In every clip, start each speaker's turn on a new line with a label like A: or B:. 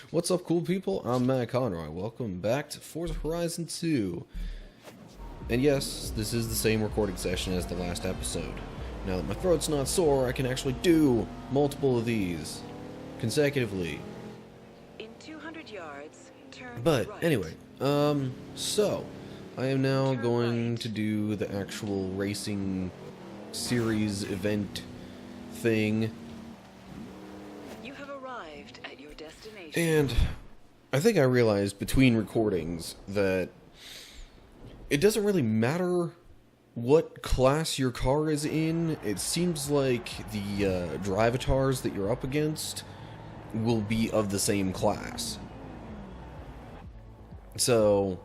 A: What's up, cool people? I'm Matt Conroy. Welcome back to Forza Horizon 2. And yes, this is the same recording session as the last episode. Now that my throat's not sore, I can actually do multiple of these consecutively.
B: In 200 yards, turn
A: But
B: right.
A: anyway, so I am now going to do the actual racing series event thing.
B: You have arrived at your destination.
A: And I think I realized between recordings that it doesn't really matter what class your car is in. It seems like the drivatars that you're up against will be of the same class. So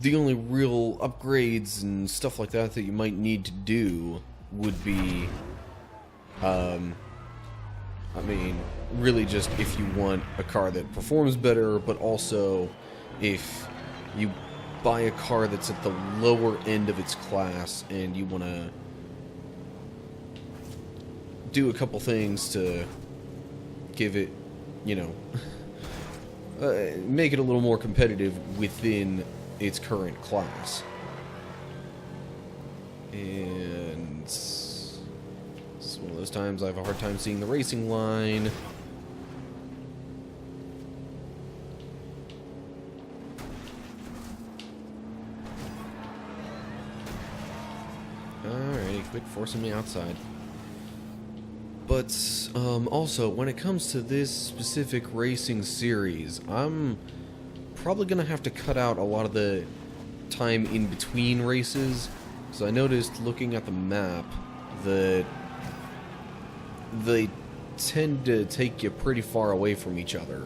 A: the only real upgrades and stuff like that that you might need to do would be really just if you want a car that performs better, but also if you buy a car that's at the lower end of its class and you want to do a couple things to give it, make it a little more competitive within its current class. And this is one of those times I have a hard time seeing the racing line. Alrighty, quit forcing me outside. But, also, when it comes to this specific racing series, I'm probably gonna have to cut out a lot of the time in between races, because I noticed looking at the map that they tend to take you pretty far away from each other,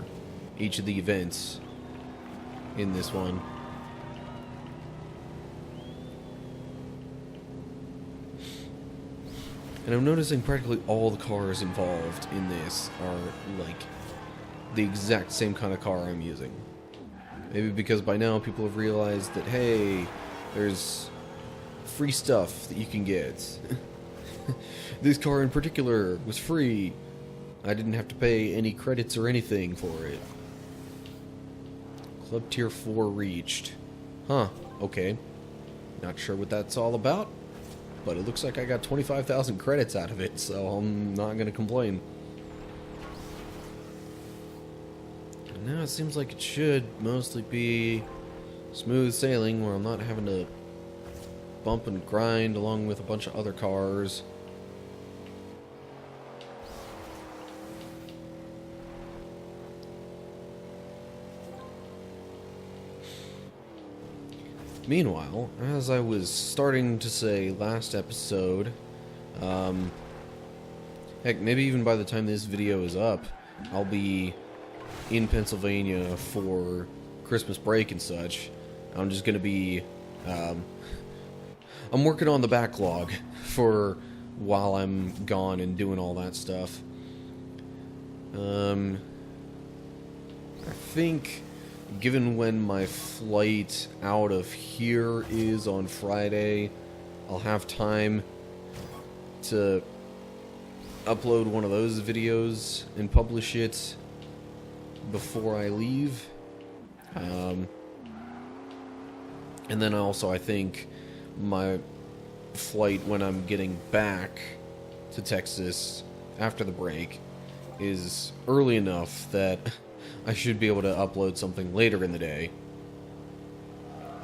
A: each of the events in this one. And I'm noticing practically all the cars involved in this are, like, the exact same kind of car I'm using. Maybe because by now people have realized that, hey, there's free stuff that you can get. This car in particular was free. I didn't have to pay any credits or anything for it. Club Tier 4 reached. Huh, okay. Not sure what that's all about. But it looks like I got 25,000 credits out of it, so I'm not going to complain. And now it seems like it should mostly be smooth sailing, where I'm not having to bump and grind along with a bunch of other cars. Meanwhile, as I was starting to say last episode, heck, maybe even by the time this video is up, I'll be in Pennsylvania for Christmas break and such. I'm just gonna be, I'm working on the backlog for while I'm gone and doing all that stuff. I think, given when my flight out of here is on Friday, I'll have time to upload one of those videos and publish it before I leave. And then also I think my flight when I'm getting back to Texas after the break is early enough that I should be able to upload something later in the day.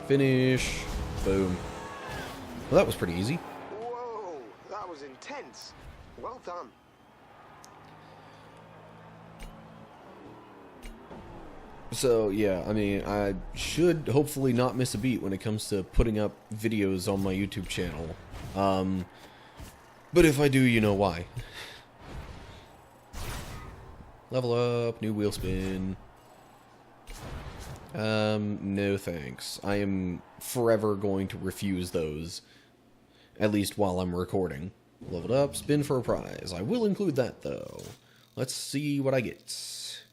A: Finish. Boom. Well, that was pretty easy.
C: Whoa, that was intense. Well done.
A: So, yeah, I mean, I should hopefully not miss a beat when it comes to putting up videos on my YouTube channel. But if I do, you know why. Level up, new wheel spin. No thanks. I am forever going to refuse those. At least while I'm recording. Leveled up, spin for a prize. I will include that, though. Let's see what I get.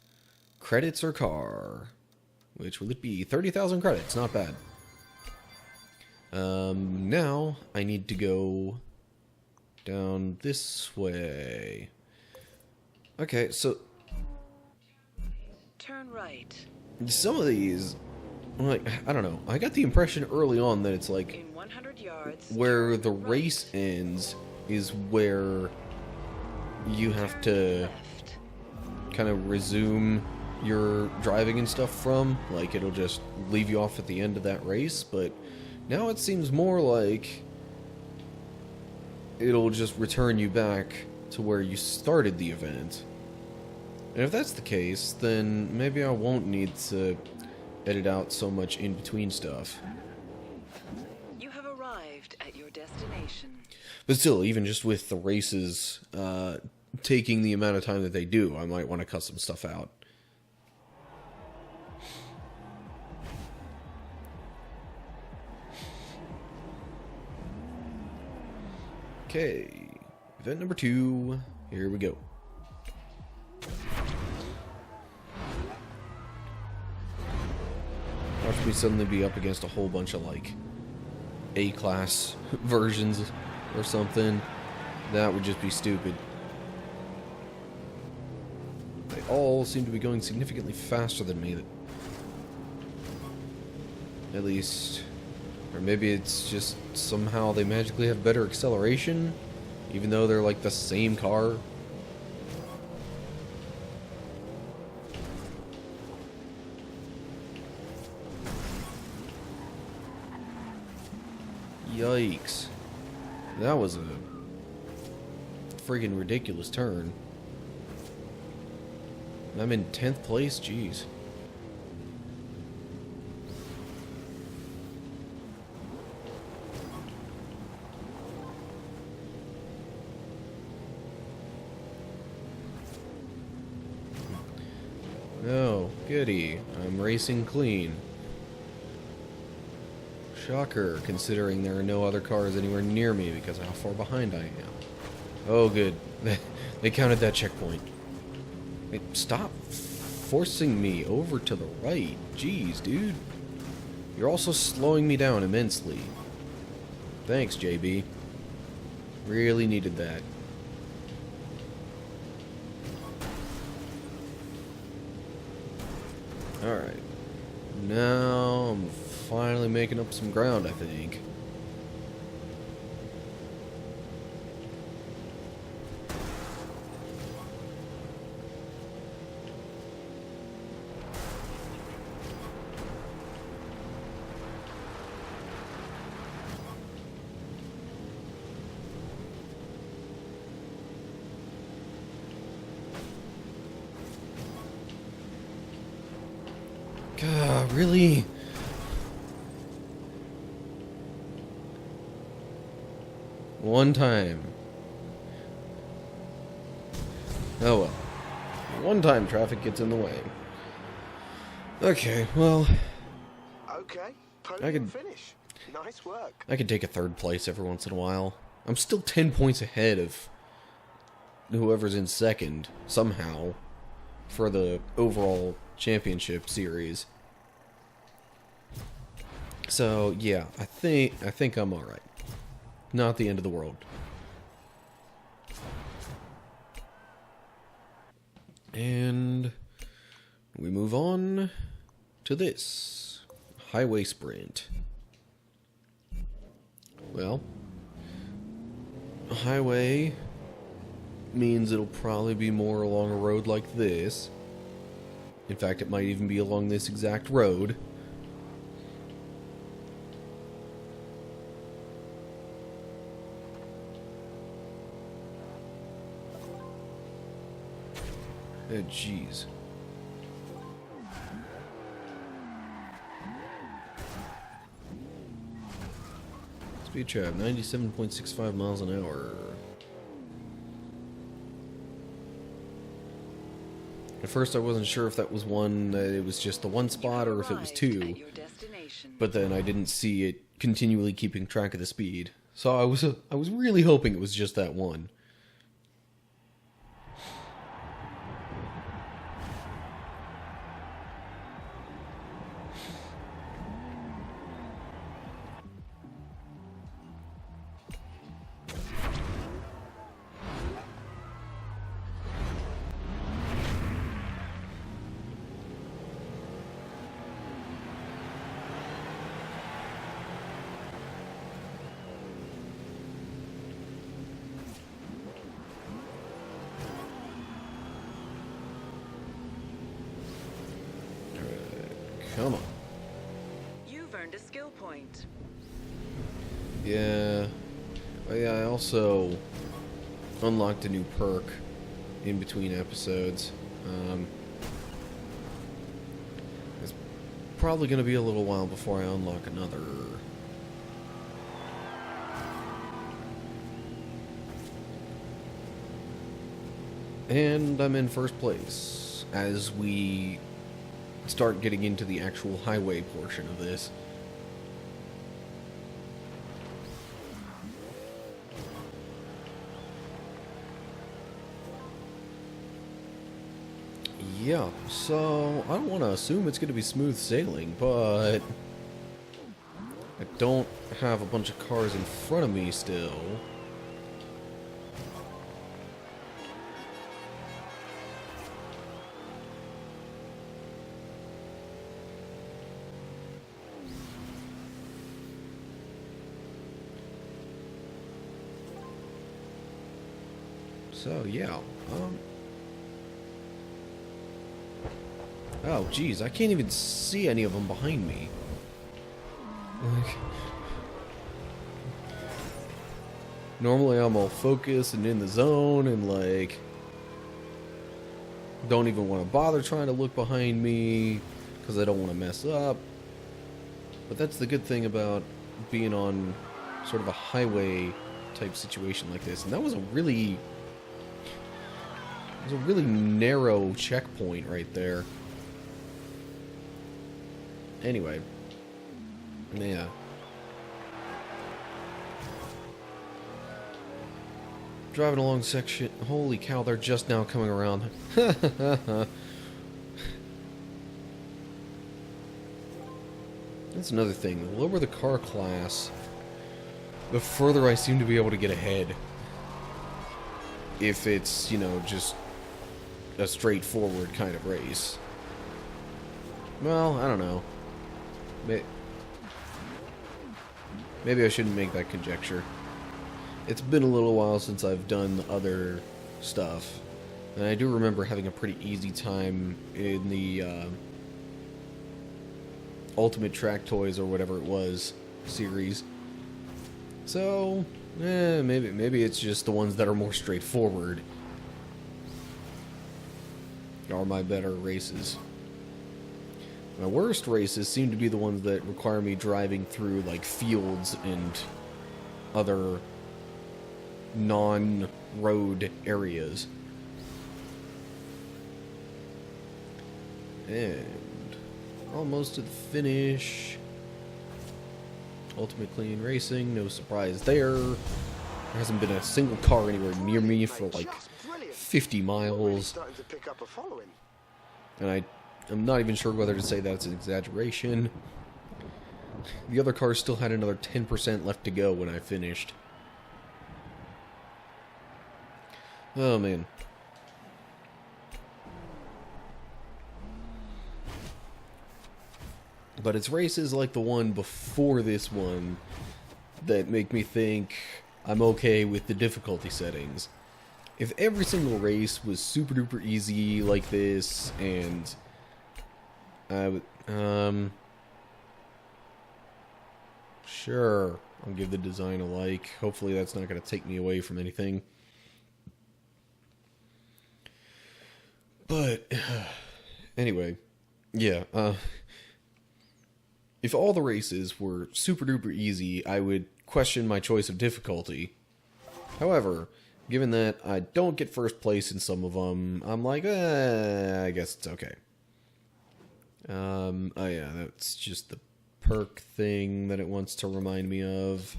A: Credits or car? Which will it be? 30,000 credits, not bad. Now I need to go down this way. Okay, so
B: turn right.
A: Some of these, like, I don't know. I got the impression early on that it's like
B: In 100 yards,
A: where
B: turn
A: the
B: right.
A: race ends is where you have to
B: Left.
A: kind of resume your driving and stuff from. Like, it'll just leave you off at the end of that race, but now it seems more like it'll just return you back to where you started the event. And if that's the case, then maybe I won't need to edit out so much in-between stuff.
B: You have arrived at your destination.
A: But still, even just with the races taking the amount of time that they do, I might want to cut some stuff out. Okay, event number 2, here we go. Watch me suddenly be up against a whole bunch of, like, A-class versions or something. That would just be stupid. They all seem to be going significantly faster than me. At least... Or maybe it's just somehow they magically have better acceleration, even though they're like the same car. Yikes. That was a friggin' ridiculous turn. I'm in 10th place? Jeez. Oh, goody. I'm racing clean. Shocker, considering there are no other cars anywhere near me because of how far behind I am. Oh, good. They counted that checkpoint. Wait, stop forcing me over to the right. Jeez, dude. You're also slowing me down immensely. Thanks, JB. Really needed that. Alright. Now I'm finally making up some ground, I think. God, really? One time. Oh well. One time traffic gets in the way. Okay, well,
C: Okay,
A: I
C: podium
A: could-
C: finish. Nice work.
A: I could take a third place every once in a while. I'm still 10 points ahead of whoever's in second, somehow, for the overall championship series. So, yeah, I think I'm alright. Not the end of the world. And we move on to this. Highway Sprint. Well, a highway means it'll probably be more along a road like this. In fact, it might even be along this exact road. Oh, jeez. Speed trap, 97.65 miles an hour. At first I wasn't sure if that was one, it was just the one spot or if it was two. But then I didn't see it continually keeping track of the speed. So I was really hoping it was just that one. Come on.
B: You've earned a skill point.
A: Yeah. Oh, yeah, I also unlocked a new perk in between episodes. It's probably going to be a little while before I unlock another. And I'm in first place as we start getting into the actual highway portion of this. Yeah, so I don't want to assume it's going to be smooth sailing, but I don't have a bunch of cars in front of me still. So, yeah, oh, geez, I can't even see any of them behind me. Like, normally I'm all focused and in the zone and, like, don't even want to bother trying to look behind me because I don't want to mess up. But that's the good thing about being on sort of a highway type situation like this. And that was a really narrow checkpoint right there. Anyway. Yeah. Driving along section. Holy cow, they're just now coming around. That's another thing. The lower the car class, the further I seem to be able to get ahead. If it's, you know, just a straightforward kind of race. Well, I don't know. Maybe I shouldn't make that conjecture. It's been a little while since I've done other stuff. And I do remember having a pretty easy time in the Ultimate Track Toys or whatever it was series. So, maybe it's just the ones that are more straightforward are my better races. My worst races seem to be the ones that require me driving through, like, fields and other non-road areas. And almost to the finish. Ultimate Clean Racing, no surprise there. There hasn't been a single car anywhere near me for, like, 50 miles. And I'm not even sure whether to say that's an exaggeration. The other car still had another 10% left to go when I finished. Oh, man. But it's races like the one before this one that make me think I'm okay with the difficulty settings. If every single race was super duper easy like this, and I would, sure, I'll give the design a like. Hopefully that's not going to take me away from anything. But, anyway, yeah, if all the races were super duper easy, I would question my choice of difficulty. However, given that I don't get first place in some of them, I'm like, I guess it's okay. Oh yeah, that's just the perk thing that it wants to remind me of.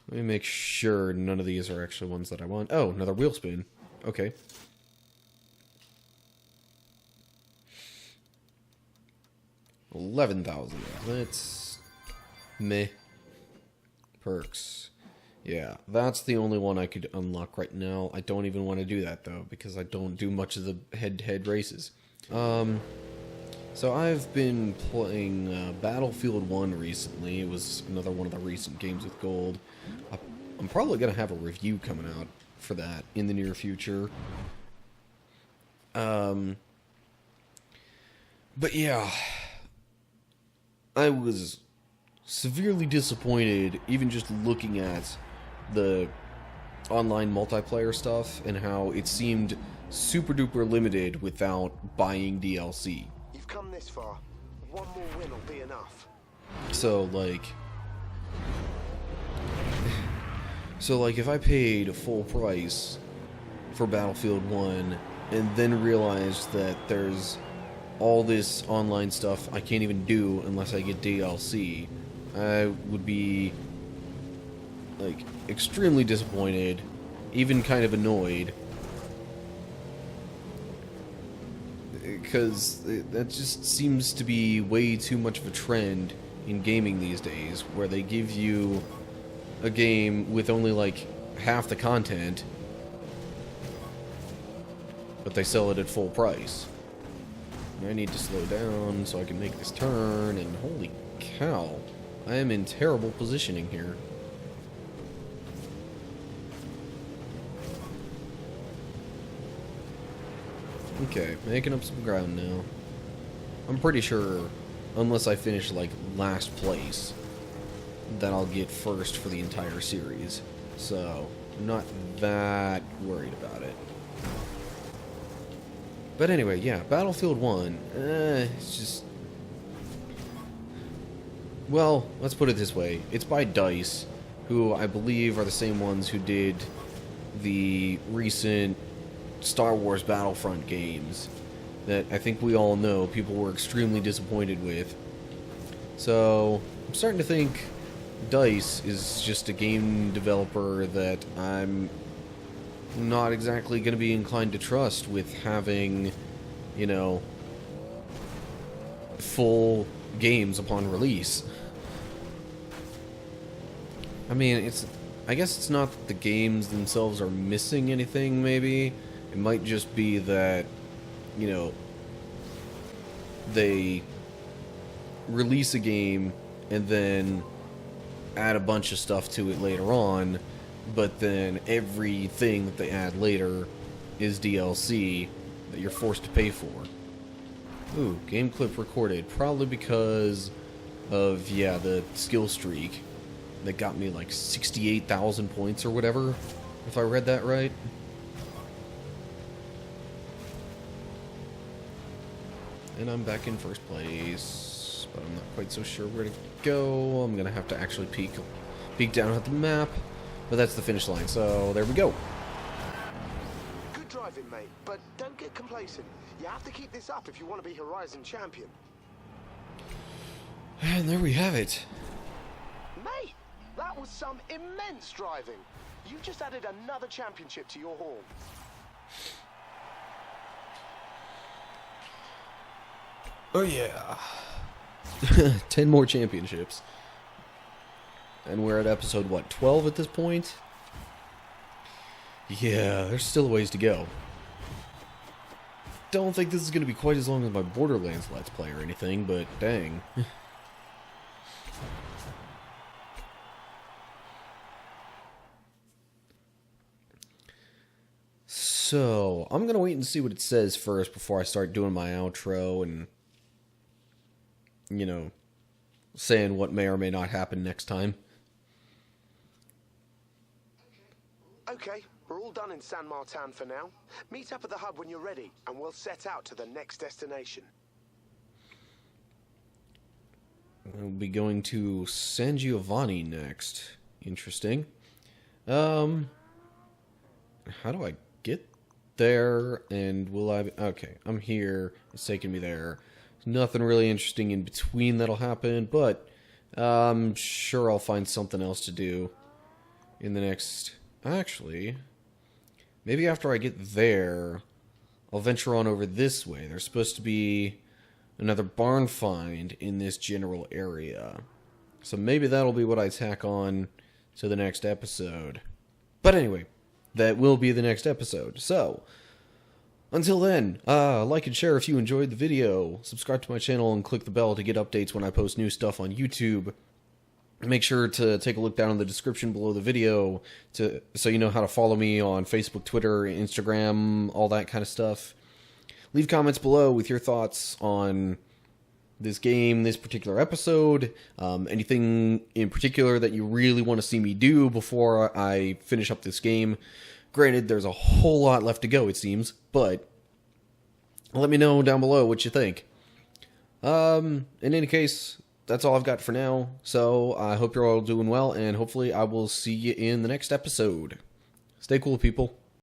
A: Let me make sure none of these are actually ones that I want. Oh, another wheel spin. Okay. $11,000. That's meh. Perks. Yeah, that's the only one I could unlock right now. I don't even want to do that, though, because I don't do much of the head-to-head races. So I've been playing Battlefield 1 recently. It was another one of the recent games with gold. I'm probably going to have a review coming out for that in the near future. But yeah, I was severely disappointed, even just looking at the online multiplayer stuff and how it seemed super duper limited without buying DLC.
C: You've come this far. One more win will be enough.
A: So like if I paid full price for Battlefield 1 and then realized that there's all this online stuff I can't even do unless I get DLC, I would be like extremely disappointed, even kind of annoyed, because that just seems to be way too much of a trend in gaming these days, where they give you a game with only like half the content, but they sell it at full price. I need to slow down so I can make this turn, and holy cow, I am in terrible positioning here. Okay, making up some ground now. I'm pretty sure, unless I finish like last place, that I'll get first for the entire series. So, I'm not that worried about it. But anyway, yeah, Battlefield 1, it's just... Well, let's put it this way. It's by DICE, who I believe are the same ones who did the recent Star Wars Battlefront games that I think we all know people were extremely disappointed with. So, I'm starting to think DICE is just a game developer that I'm not exactly going to be inclined to trust with having, you know, full games upon release. I mean, I guess it's not that the games themselves are missing anything, maybe. It might just be that, you know, they release a game and then add a bunch of stuff to it later on, but then everything that they add later is DLC that you're forced to pay for. Ooh, game clip recorded. Probably because of, yeah, the skill streak that got me like 68,000 points or whatever, if I read that right. And I'm back in first place, but I'm not quite so sure where to go. I'm gonna have to actually peek down at the map, but that's the finish line, so there we go.
C: Good driving, mate, but don't get complacent. You have to keep this up if you want to be Horizon champion.
A: And there we have it.
C: Mate, that was some immense driving. You've just added another championship to your haul.
A: Oh yeah. 10 more championships. And we're at episode, what, 12 at this point? Yeah, there's still a ways to go. Don't think this is going to be quite as long as my Borderlands Let's Play or anything, but dang. So, I'm going to wait and see what it says first before I start doing my outro and, you know, saying what may or may not happen next time.
C: Okay, we're all done in San Martin for now. Meet up at the hub when you're ready, and we'll set out to the next destination.
A: We'll be going to San Giovanni next. Interesting. How do I get there? And will I... Okay, I'm here. It's taking me there. There's nothing really interesting in between that'll happen, but I'm sure I'll find something else to do in the next... Actually, maybe after I get there, I'll venture on over this way. There's supposed to be another barn find in this general area. So maybe that'll be what I tack on to the next episode. But anyway, that will be the next episode. So, until then, like and share if you enjoyed the video. Subscribe to my channel and click the bell to get updates when I post new stuff on YouTube. Make sure to take a look down in the description below the video so you know how to follow me on Facebook, Twitter, Instagram, all that kind of stuff. Leave comments below with your thoughts on this game, this particular episode, anything in particular that you really want to see me do before I finish up this game. Granted, there's a whole lot left to go, it seems, but let me know down below what you think. In any case, that's all I've got for now, so I hope you're all doing well, and hopefully I will see you in the next episode. Stay cool, people.